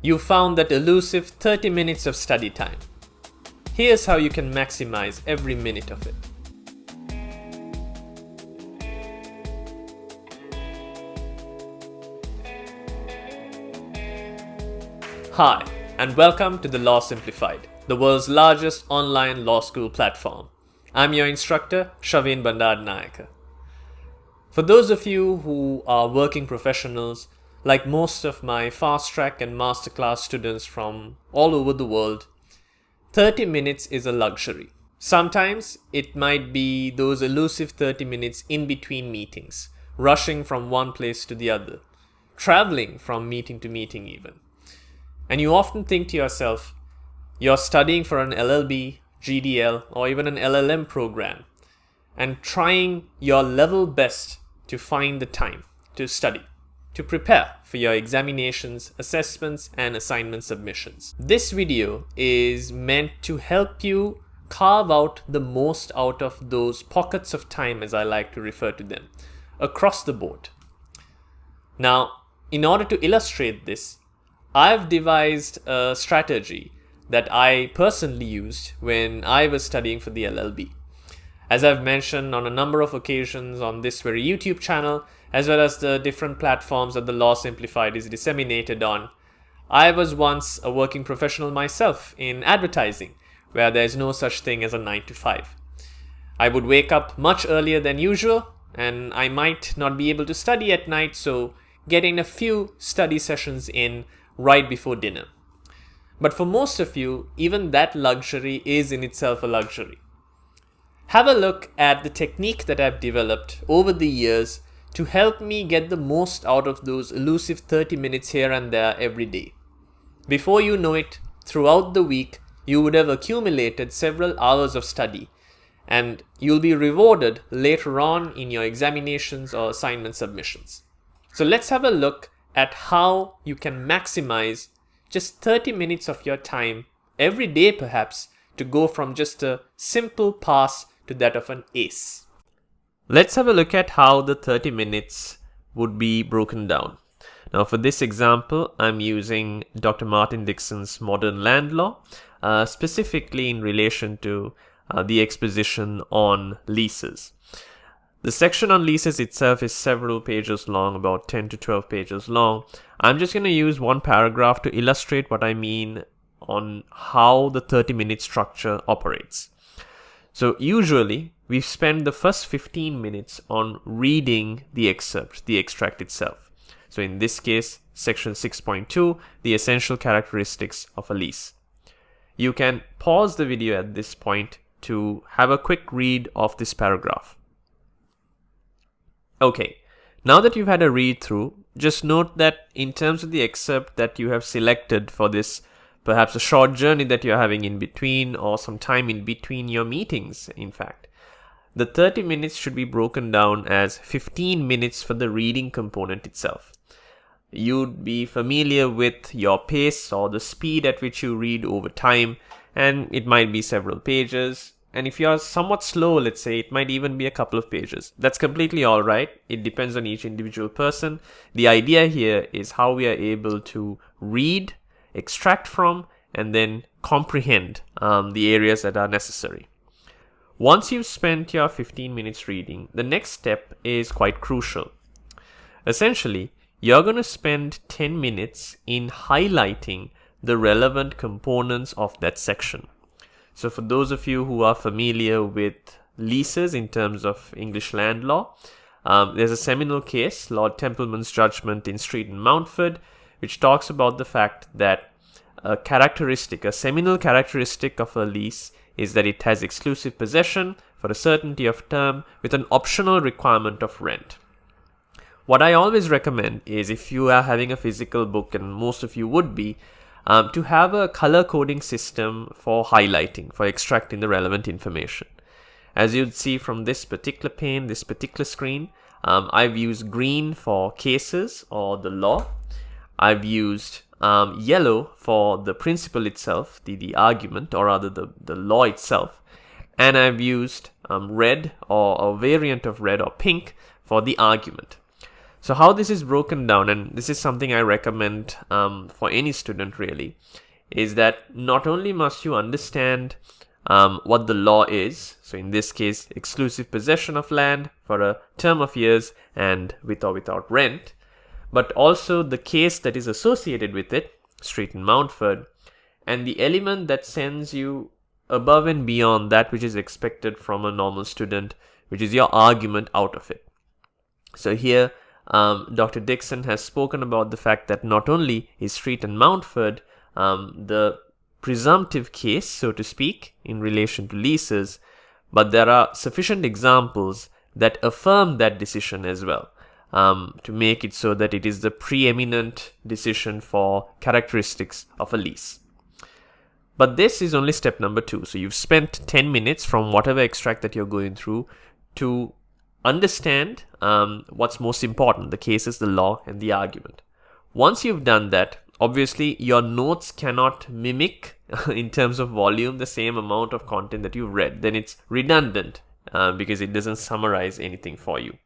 You found that elusive 30 minutes of study time. Here's how you can maximize every minute of it. Hi, and welcome to the Law Simplified, the world's largest online law school platform. I'm your instructor, Shaveen Bandarnayaka. For those of you who are working professionals, like most of my fast track and masterclass students from all over the world, 30 minutes is a luxury. Sometimes it might be those elusive 30 minutes in between meetings, rushing from one place to the other, traveling from meeting to meeting even. And you often think to yourself, you're studying for an LLB, GDL, or even an LLM program, and trying your level best to find the time to study, to prepare for your examinations, assessments, and assignment submissions. This video is meant to help you carve out the most out of those pockets of time, as I like to refer to them, across the board. Now, in order to illustrate this, I've devised a strategy that I personally used when I was studying for the LLB. As I've mentioned on a number of occasions on this very YouTube channel, as well as the different platforms that the Law Simplified is disseminated on, I was once a working professional myself in advertising, where there's no such thing as a 9 to 5. I would wake up much earlier than usual, and I might not be able to study at night, so getting a few study sessions in right before dinner. But for most of you, even that luxury is in itself a luxury. Have a look at the technique that I've developed over the years to help me get the most out of those elusive 30 minutes here and there every day. Before you know it, throughout the week, you would have accumulated several hours of study, and you'll be rewarded later on in your examinations or assignment submissions. So let's have a look at how you can maximize just 30 minutes of your time every day, perhaps, to go from just a simple pass to that of an ace. Let's have a look at how the 30 minutes would be broken down. Now, for this example, I'm using Dr. Martin Dixon's Modern Land Law, specifically in relation to the exposition on leases. The section on leases itself is several pages long, about 10 to 12 pages long. I'm just going to use one paragraph to illustrate what I mean on how the 30-minute structure operates. So usually, we spend the first 15 minutes on reading the excerpt, the extract itself. So in this case, section 6.2, the essential characteristics of a lease. You can pause the video at this point to have a quick read of this paragraph. Okay, now that you've had a read through, just note that in terms of the excerpt that you have selected for this, perhaps a short journey that you're having in between or some time in between your meetings, in fact, the 30 minutes should be broken down as 15 minutes for the reading component itself. You'd be familiar with your pace or the speed at which you read over time, and it might be several pages. And if you're somewhat slow, let's say, it might even be a couple of pages. That's completely all right. It depends on each individual person. The idea here is how we are able to read, extract from, and then comprehend the areas that are necessary. Once you've spent your 15 minutes reading, the next step is quite crucial. Essentially, you're going to spend 10 minutes in highlighting the relevant components of that section. So for those of you who are familiar with leases in terms of English land law, there's a seminal case, Lord Templeman's judgment in Street and Mountford, which talks about the fact that a seminal characteristic of a lease is that it has exclusive possession for a certainty of term with an optional requirement of rent. What I always recommend is, if you are having a physical book, and most of you would be, to have a color coding system for highlighting, for extracting the relevant information. As you'd see from this particular pane, this particular screen, I've used green for cases or the law. I've used yellow for the principle itself, the argument, or rather the law itself. And I've used red or a variant of red or pink for the argument. So how this is broken down, and this is something I recommend for any student really, is that not only must you understand what the law is, so in this case exclusive possession of land for a term of years and with or without rent, but also the case that is associated with it, Street and Mountford, and the element that sends you above and beyond that which is expected from a normal student, which is your argument out of it. So here Dr. Dixon has spoken about the fact that not only is Street and Mountford the presumptive case, so to speak, in relation to leases, but there are sufficient examples that affirm that decision as well, to make it so that it is the preeminent decision for characteristics of a lease. But this is only step number 2. So you've spent 10 minutes from whatever extract that you're going through to understand what's most important, the cases, the law, and the argument. Once you've done that, obviously your notes cannot mimic in terms of volume the same amount of content that you've read. Then it's redundant because it doesn't summarize anything for you.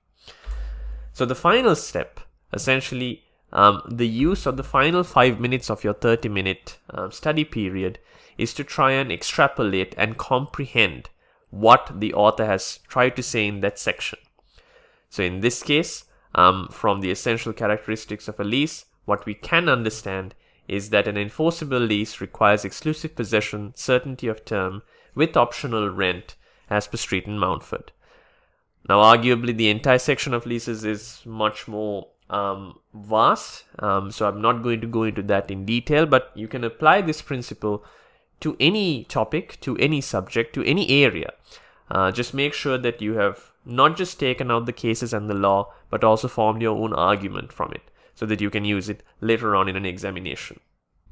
So the final step, essentially the use of the final 5 minutes of your 30-minute study period, is to try and extrapolate and comprehend what the author has tried to say in that section. So in this case, from the essential characteristics of a lease, what we can understand is that an enforceable lease requires exclusive possession, certainty of term, with optional rent as per Street and Mountford. Now, arguably, the entire section of leases is much more vast, so I'm not going to go into that in detail, but you can apply this principle to any topic, to any subject, to any area. Just make sure that you have not just taken out the cases and the law, but also formed your own argument from it, so that you can use it later on in an examination.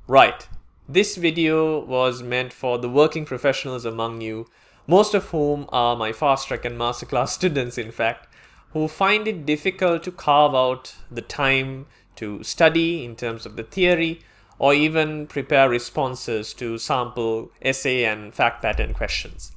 Right. This video was meant for the working professionals among you, most of whom are my fast track and masterclass students, in fact, who find it difficult to carve out the time to study in terms of the theory, or even prepare responses to sample essay and fact pattern questions.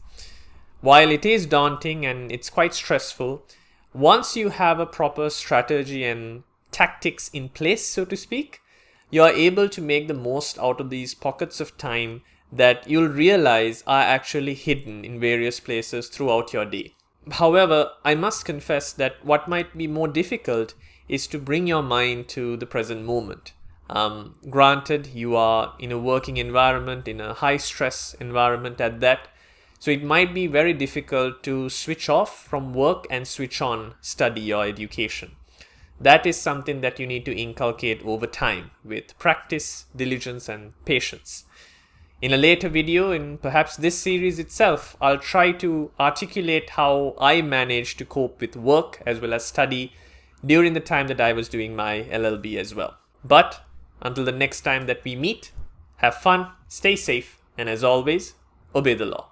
While it is daunting and it's quite stressful, once you have a proper strategy and tactics in place, so to speak, you are able to make the most out of these pockets of time that you'll realize are actually hidden in various places throughout your day. However, I must confess that what might be more difficult is to bring your mind to the present moment. Granted, you are in a working environment, in a high stress environment at that, so it might be very difficult to switch off from work and switch on study or education. That is something that you need to inculcate over time with practice, diligence, and patience. In a later video, in perhaps this series itself, I'll try to articulate how I managed to cope with work as well as study during the time that I was doing my LLB as well. But until the next time that we meet, have fun, stay safe, and as always, obey the law.